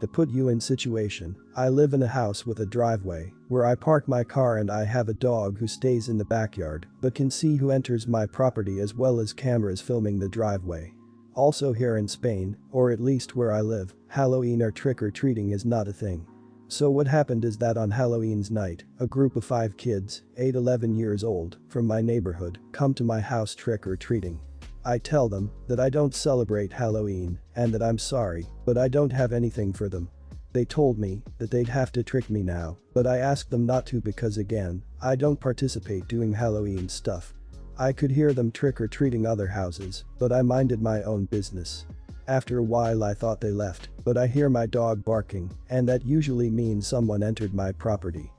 To put you in situation, I live in a house with a driveway where I park my car and I have a dog who stays in the backyard but can see who enters my property as well as cameras filming the driveway. Also here in Spain, or at least where I live, Halloween or trick-or-treating is not a thing. So what happened is that on Halloween's night, a group of 5 kids, 8-11 years old, from my neighborhood, come to my house trick-or-treating. I tell them that I don't celebrate Halloween and that I'm sorry, but I don't have anything for them. They told me that they'd have to trick me now, but I asked them not to because again, I don't participate doing Halloween stuff. I could hear them trick-or-treating other houses, but I minded my own business. After a while I thought they left, but I hear my dog barking, and that usually means someone entered my property.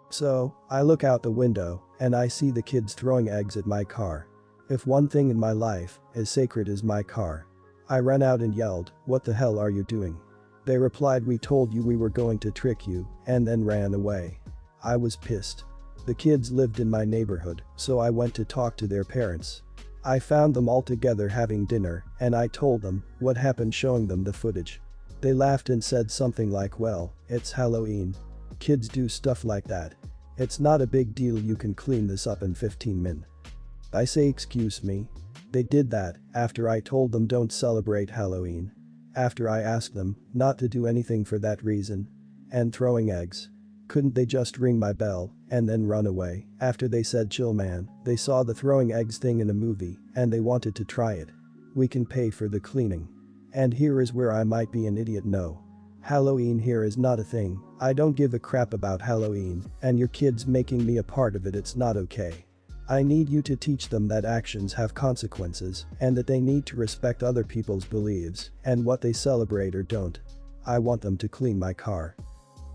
So, I look out the window, and I see the kids throwing eggs at my car. If one thing in my life is sacred as my car. I ran out and yelled, "What the hell are you doing?" They replied, "We told you we were going to trick you," and then ran away. I was pissed. The kids lived in my neighborhood, so I went to talk to their parents. I found them all together having dinner, and I told them what happened, showing them the footage. They laughed and said something like, "Well, it's Halloween. Kids do stuff like that. It's not a big deal, you can clean this up in 15 minutes. I say, excuse me? They did that after I told them don't celebrate Halloween. After I asked them not to do anything for that reason. And throwing eggs. Couldn't they just ring my bell and then run away? After they said chill man, they saw the throwing eggs thing in a movie and they wanted to try it. We can pay for the cleaning. And here is where I might be an idiot. No. Halloween here is not a thing. I don't give a crap about Halloween, and your kids making me a part of it, it's not okay. I need you to teach them that actions have consequences and that they need to respect other people's beliefs and what they celebrate or don't. I want them to clean my car.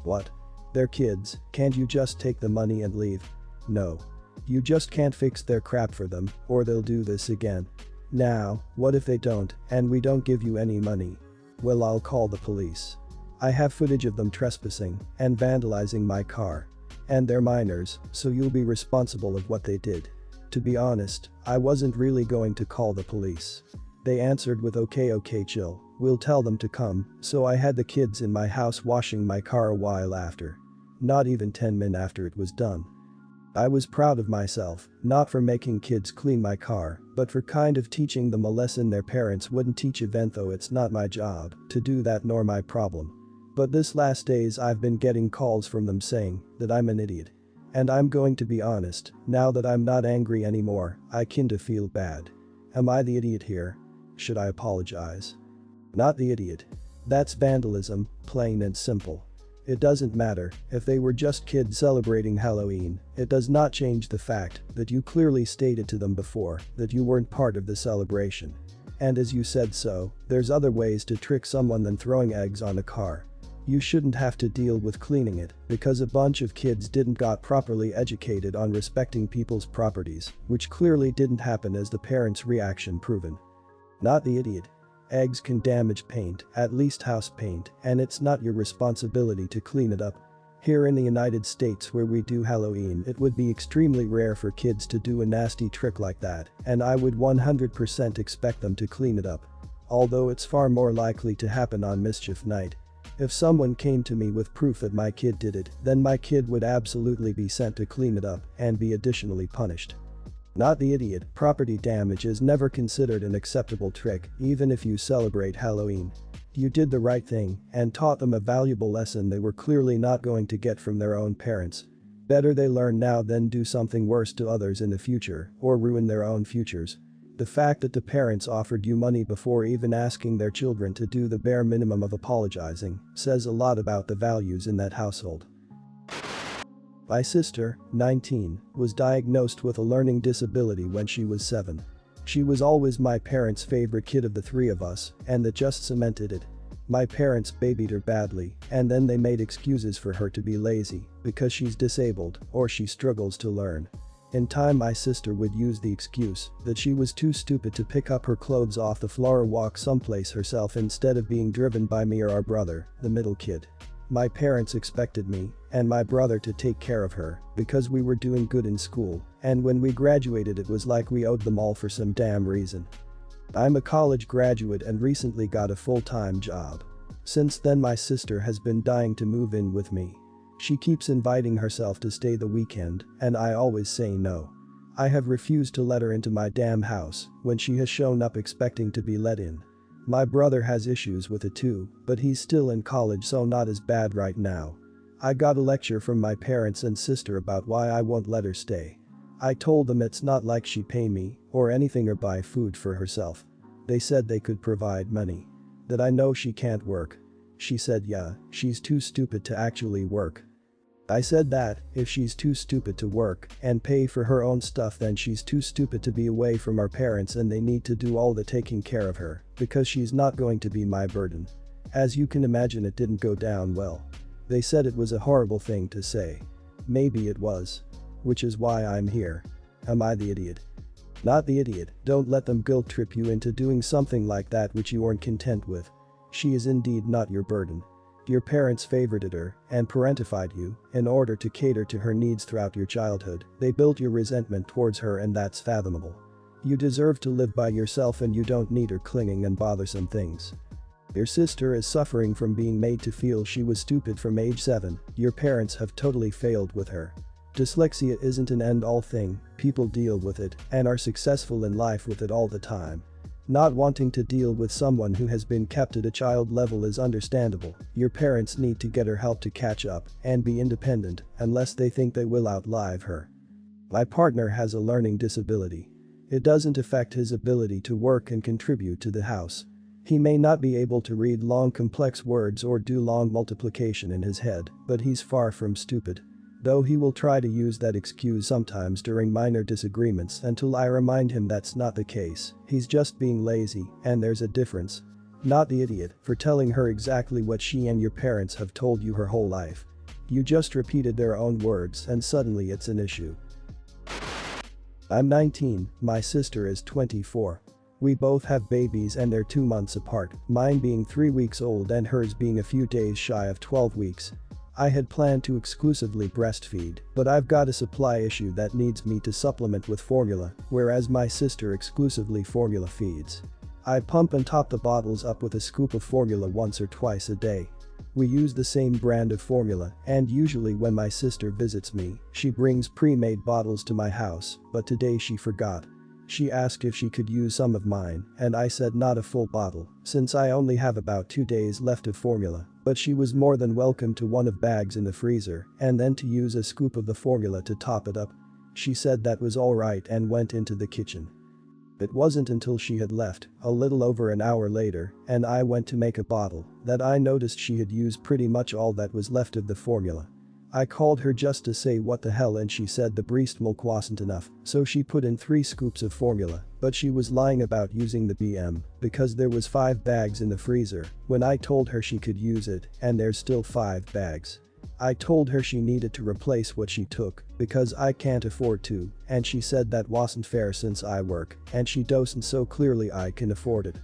What? They're kids, can't you just take the money and leave? No. You just can't fix their crap for them or they'll do this again. Now, what if they don't and we don't give you any money? Well, I'll call the police. I have footage of them trespassing and vandalizing my car. And they're minors, so you'll be responsible of what they did. To be honest, I wasn't really going to call the police. They answered with okay chill, we'll tell them to come, so I had the kids in my house washing my car a while after. Not even 10 minutes after it was done. I was proud of myself, not for making kids clean my car, but for kind of teaching them a lesson their parents wouldn't teach, even though it's not my job to do that nor my problem. But this last days I've been getting calls from them saying that I'm an idiot. And I'm going to be honest, now that I'm not angry anymore, I kinda feel bad. Am I the idiot here? Should I apologize? Not the idiot. That's vandalism, plain and simple. It doesn't matter if they were just kids celebrating Halloween, it does not change the fact that you clearly stated to them before that you weren't part of the celebration. And as you said so, there's other ways to trick someone than throwing eggs on a car. You shouldn't have to deal with cleaning it because a bunch of kids didn't got properly educated on respecting people's properties, which clearly didn't happen as the parents' reaction proven. Not the idiot. Eggs can damage paint, at least house paint, and it's not your responsibility to clean it up. Here in the United States where we do Halloween, it would be extremely rare for kids to do a nasty trick like that, and I would 100% expect them to clean it up. Although it's far more likely to happen on mischief night. If someone came to me with proof that my kid did it, then my kid would absolutely be sent to clean it up and be additionally punished. Not the idiot. Property damage is never considered an acceptable trick, even if you celebrate Halloween. You did the right thing and taught them a valuable lesson they were clearly not going to get from their own parents. Better they learn now than do something worse to others in the future or ruin their own futures. The fact that the parents offered you money before even asking their children to do the bare minimum of apologizing says a lot about the values in that household. My sister, 19, was diagnosed with a learning disability when she was 7. She was always my parents' favorite kid of the 3 of us, and that just cemented it. My parents babied her badly, and then they made excuses for her to be lazy because she's disabled or she struggles to learn. In time my sister would use the excuse that she was too stupid to pick up her clothes off the floor or walk someplace herself instead of being driven by me or our brother, the middle kid. My parents expected me and my brother to take care of her because we were doing good in school, and when we graduated it was like we owed them all for some damn reason. I'm a college graduate and recently got a full-time job. Since then my sister has been dying to move in with me. She keeps inviting herself to stay the weekend, and I always say no. I have refused to let her into my damn house when she has shown up expecting to be let in. My brother has issues with it too, but he's still in college so not as bad right now. I got a lecture from my parents and sister about why I won't let her stay. I told them it's not like she pay me or anything or buy food for herself. They said they could provide money. That I know she can't work. She said yeah, she's too stupid to actually work. I said that, if she's too stupid to work and pay for her own stuff then she's too stupid to be away from our parents and they need to do all the taking care of her, because she's not going to be my burden. As you can imagine it didn't go down well. They said it was a horrible thing to say. Maybe it was. Which is why I'm here. Am I the idiot? Not the idiot, don't let them guilt trip you into doing something like that which you aren't content with. She is indeed not your burden. Your parents favorited her and parentified you in order to cater to her needs throughout your childhood. They built your resentment towards her and that's fathomable. You deserve to live by yourself and you don't need her clinging and bothersome things. Your sister is suffering from being made to feel she was stupid from age 7, your parents have totally failed with her. Dyslexia isn't an end-all thing, people deal with it and are successful in life with it all the time. Not wanting to deal with someone who has been kept at a child level is understandable. Your parents need to get her help to catch up and be independent unless they think they will outlive her. My partner has a learning disability. It doesn't affect his ability to work and contribute to the house. He may not be able to read long complex words or do long multiplication in his head, but he's far from stupid. Though he will try to use that excuse sometimes during minor disagreements until I remind him that's not the case, he's just being lazy and there's a difference. Not the idiot for telling her exactly what she and your parents have told you her whole life. You just repeated their own words and suddenly it's an issue. I'm 19, my sister is 24. We both have babies and they're 2 months apart, mine being 3 weeks old and hers being a few days shy of 12 weeks. I had planned to exclusively breastfeed, but I've got a supply issue that needs me to supplement with formula, whereas my sister exclusively formula feeds. I pump and top the bottles up with a scoop of formula once or twice a day. We use the same brand of formula, and usually when my sister visits me, she brings pre-made bottles to my house, but today she forgot. She asked if she could use some of mine, and I said not a full bottle, since I only have about 2 days left of formula, but she was more than welcome to one of bags in the freezer and then to use a scoop of the formula to top it up. She said that was alright and went into the kitchen. It wasn't until she had left, a little over an hour later, and I went to make a bottle, that I noticed she had used pretty much all that was left of the formula. I called her just to say what the hell and she said the breast milk wasn't enough, so she put in 3 scoops of formula, but she was lying about using the BM because there was 5 bags in the freezer when I told her she could use it and there's still 5 bags. I told her she needed to replace what she took because I can't afford to, and she said that wasn't fair since I work and she doesn't, so clearly I can afford it.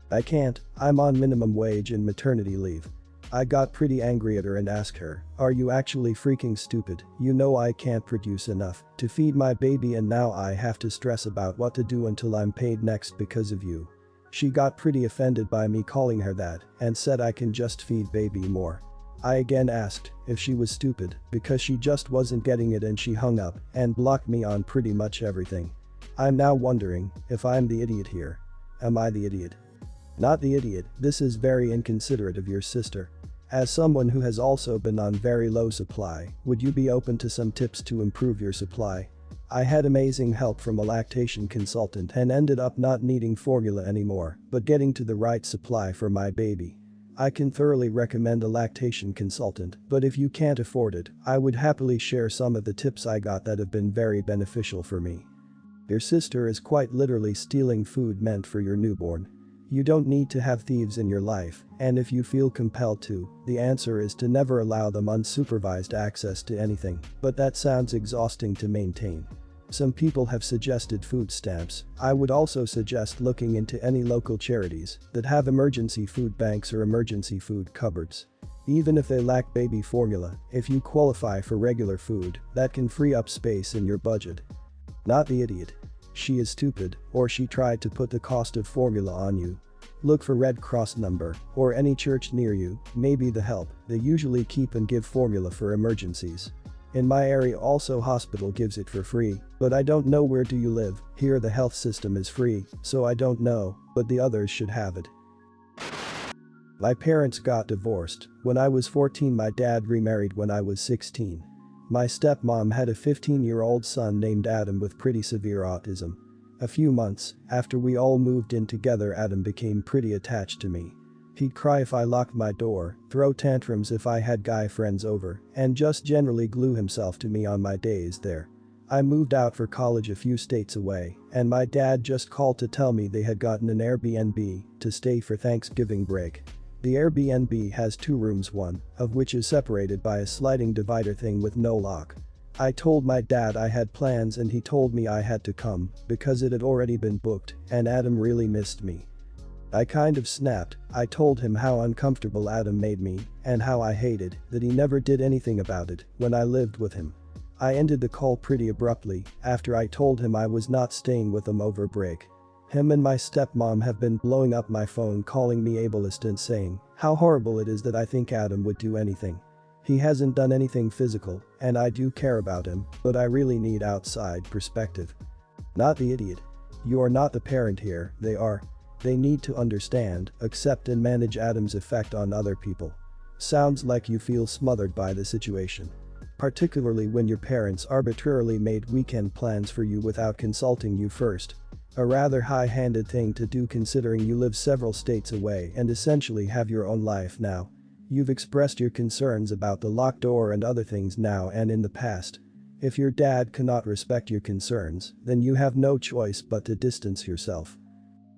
I can't, I'm on minimum wage and maternity leave. I got pretty angry at her and asked her, are you actually freaking stupid? You know I can't produce enough to feed my baby and now I have to stress about what to do until I'm paid next because of you. She got pretty offended by me calling her that and said I can just feed baby more. I again asked if she was stupid because she just wasn't getting it and she hung up and blocked me on pretty much everything. I'm now wondering if I'm the idiot here. Am I the idiot? Not the idiot, this is very inconsiderate of your sister. As someone who has also been on very low supply, would you be open to some tips to improve your supply? I had amazing help from a lactation consultant and ended up not needing formula anymore, but getting to the right supply for my baby. I can thoroughly recommend a lactation consultant, but if you can't afford it, I would happily share some of the tips I got that have been very beneficial for me. Your sister is quite literally stealing food meant for your newborn. You don't need to have thieves in your life, and if you feel compelled to, the answer is to never allow them unsupervised access to anything, but that sounds exhausting to maintain. Some people have suggested food stamps. I would also suggest looking into any local charities that have emergency food banks or emergency food cupboards. Even if they lack baby formula, if you qualify for regular food, that can free up space in your budget. Not the idiot. She is stupid, or she tried to put the cost of formula on you. Look for Red Cross number or any church near you, maybe the help, they usually keep and give formula for emergencies. In my area also hospital gives it for free, but I don't know where do you live, here the health system is free, so I don't know, but the others should have it. My parents got divorced. When I was 14 my dad remarried when I was 16. My stepmom had a 15-year-old son named Adam with pretty severe autism. A few months after we all moved in together Adam became pretty attached to me. He'd cry if I locked my door, throw tantrums if I had guy friends over, and just generally glue himself to me on my days there. I moved out for college a few states away, and my dad just called to tell me they had gotten an Airbnb to stay for Thanksgiving break. The Airbnb has 2 rooms, one of which is separated by a sliding divider thing with no lock. I told my dad I had plans and he told me I had to come because it had already been booked and Adam really missed me. I kind of snapped. I told him how uncomfortable Adam made me and how I hated that he never did anything about it when I lived with him. I ended the call pretty abruptly after I told him I was not staying with him over break. Him and my stepmom have been blowing up my phone calling me ableist and saying how horrible it is that I think Adam would do anything. He hasn't done anything physical and I do care about him, but I really need outside perspective. Not the idiot. You are not the parent here, they are. They need to understand, accept and manage Adam's effect on other people. Sounds like you feel smothered by the situation. Particularly when your parents arbitrarily made weekend plans for you without consulting you first. A rather high-handed thing to do considering you live several states away and essentially have your own life now. You've expressed your concerns about the locked door and other things now and in the past. If your dad cannot respect your concerns, then you have no choice but to distance yourself.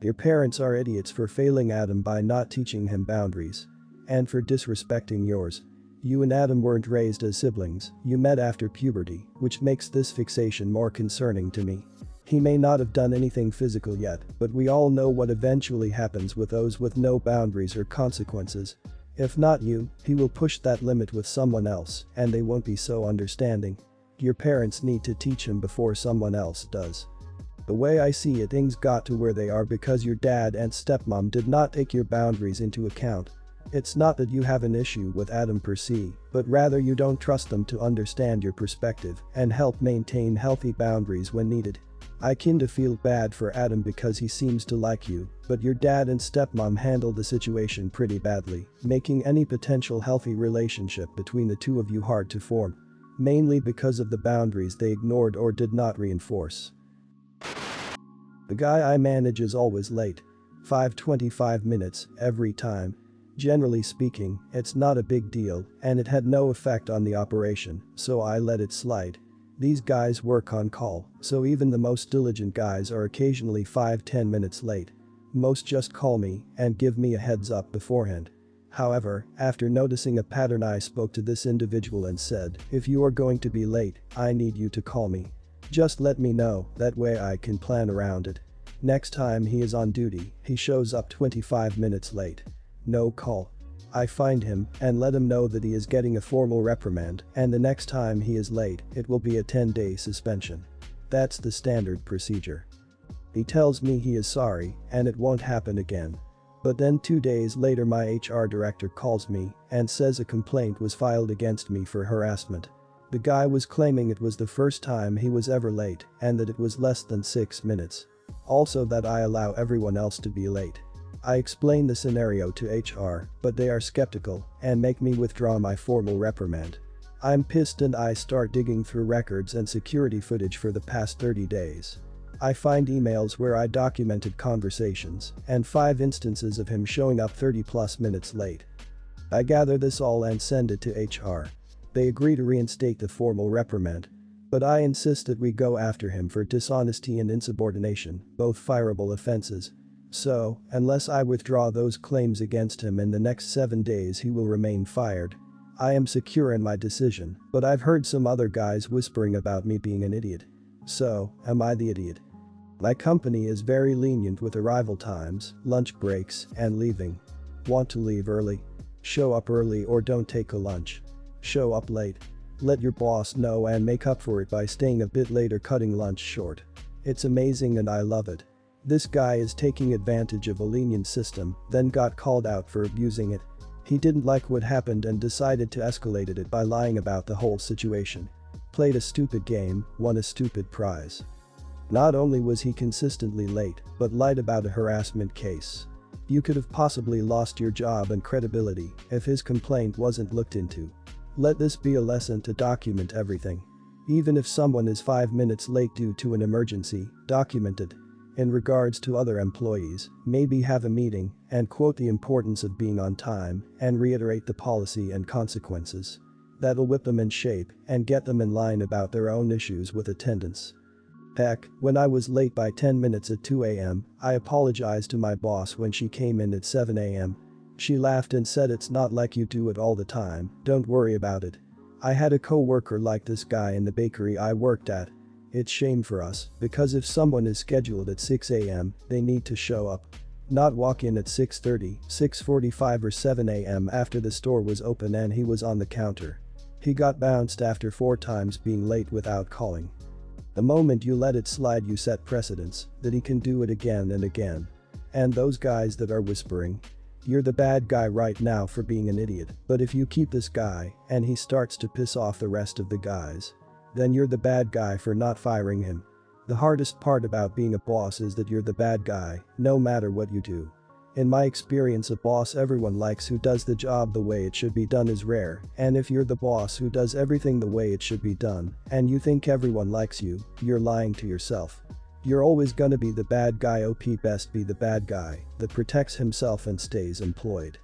Your parents are idiots for failing Adam by not teaching him boundaries. And for disrespecting yours. You and Adam weren't raised as siblings, you met after puberty, which makes this fixation more concerning to me. He may not have done anything physical yet, but we all know what eventually happens with those with no boundaries or consequences. If not you, he will push that limit with someone else, and they won't be so understanding. Your parents need to teach him before someone else does. The way I see it, things got to where they are because your dad and stepmom did not take your boundaries into account. It's not that you have an issue with Adam per se, but rather you don't trust them to understand your perspective and help maintain healthy boundaries when needed. I kinda feel bad for Adam because he seems to like you, but your dad and stepmom handled the situation pretty badly, making any potential healthy relationship between the two of you hard to form. Mainly because of the boundaries they ignored or did not reinforce. The guy I manage is always late. 5:25 minutes every time. Generally speaking, it's not a big deal and it had no effect on the operation, so I let it slide. These guys work on call, so even the most diligent guys are occasionally 5-10 minutes late. Most just call me and give me a heads up beforehand. However, after noticing a pattern I spoke to this individual and said, if you are going to be late, I need you to call me. Just let me know, that way I can plan around it. Next time he is on duty, he shows up 25 minutes late. No call. I find him and let him know that he is getting a formal reprimand and the next time he is late, it will be a 10-day suspension. That's the standard procedure. He tells me he is sorry and it won't happen again. But then 2 days later my HR director calls me and says a complaint was filed against me for harassment. The guy was claiming it was the first time he was ever late and that it was less than 6 minutes. Also that I allow everyone else to be late. I explain the scenario to HR, but they are skeptical and make me withdraw my formal reprimand. I'm pissed and I start digging through records and security footage for the past 30 days. I find emails where I documented conversations and 5 instances of him showing up 30+ minutes late. I gather this all and send it to HR. They agree to reinstate the formal reprimand. But I insist that we go after him for dishonesty and insubordination, both fireable offenses. So, unless I withdraw those claims against him in the next 7 days he will remain fired. I am secure in my decision, but I've heard some other guys whispering about me being an idiot. So, am I the idiot? My company is very lenient with arrival times, lunch breaks, and leaving. Want to leave early? Show up early or don't take a lunch. Show up late. Let your boss know and make up for it by staying a bit late or cutting lunch short. It's amazing and I love it. This guy is taking advantage of a lenient system, then got called out for abusing it. He didn't like what happened and decided to escalate it by lying about the whole situation. Played a stupid game, won a stupid prize. Not only was he consistently late, but lied about a harassment case. You could have possibly lost your job and credibility if his complaint wasn't looked into. Let this be a lesson to document everything. Even if someone is 5 minutes late due to an emergency, document it. In regards to other employees, maybe have a meeting and quote the importance of being on time and reiterate the policy and consequences. That'll whip them in shape and get them in line about their own issues with attendance. Heck, when I was late by 10 minutes at 2 a.m., I apologized to my boss when she came in at 7 a.m. She laughed and said, "It's not like you do it all the time, don't worry about it." I had a co-worker like this guy in the bakery I worked at. It's shame for us, because if someone is scheduled at 6 a.m., they need to show up. Not walk in at 6:30, 6:45 or 7 a.m. after the store was open and he was on the counter. He got bounced after 4 times being late without calling. The moment you let it slide, you set precedents that he can do it again and again. And those guys that are whispering, "You're the bad guy right now for being an idiot, but if you keep this guy and he starts to piss off the rest of the guys, then you're the bad guy for not firing him." The hardest part about being a boss is that you're the bad guy, no matter what you do. In my experience, a boss everyone likes who does the job the way it should be done is rare, and if you're the boss who does everything the way it should be done, and you think everyone likes you, you're lying to yourself. You're always gonna be the bad guy. Best be the bad guy that protects himself and stays employed.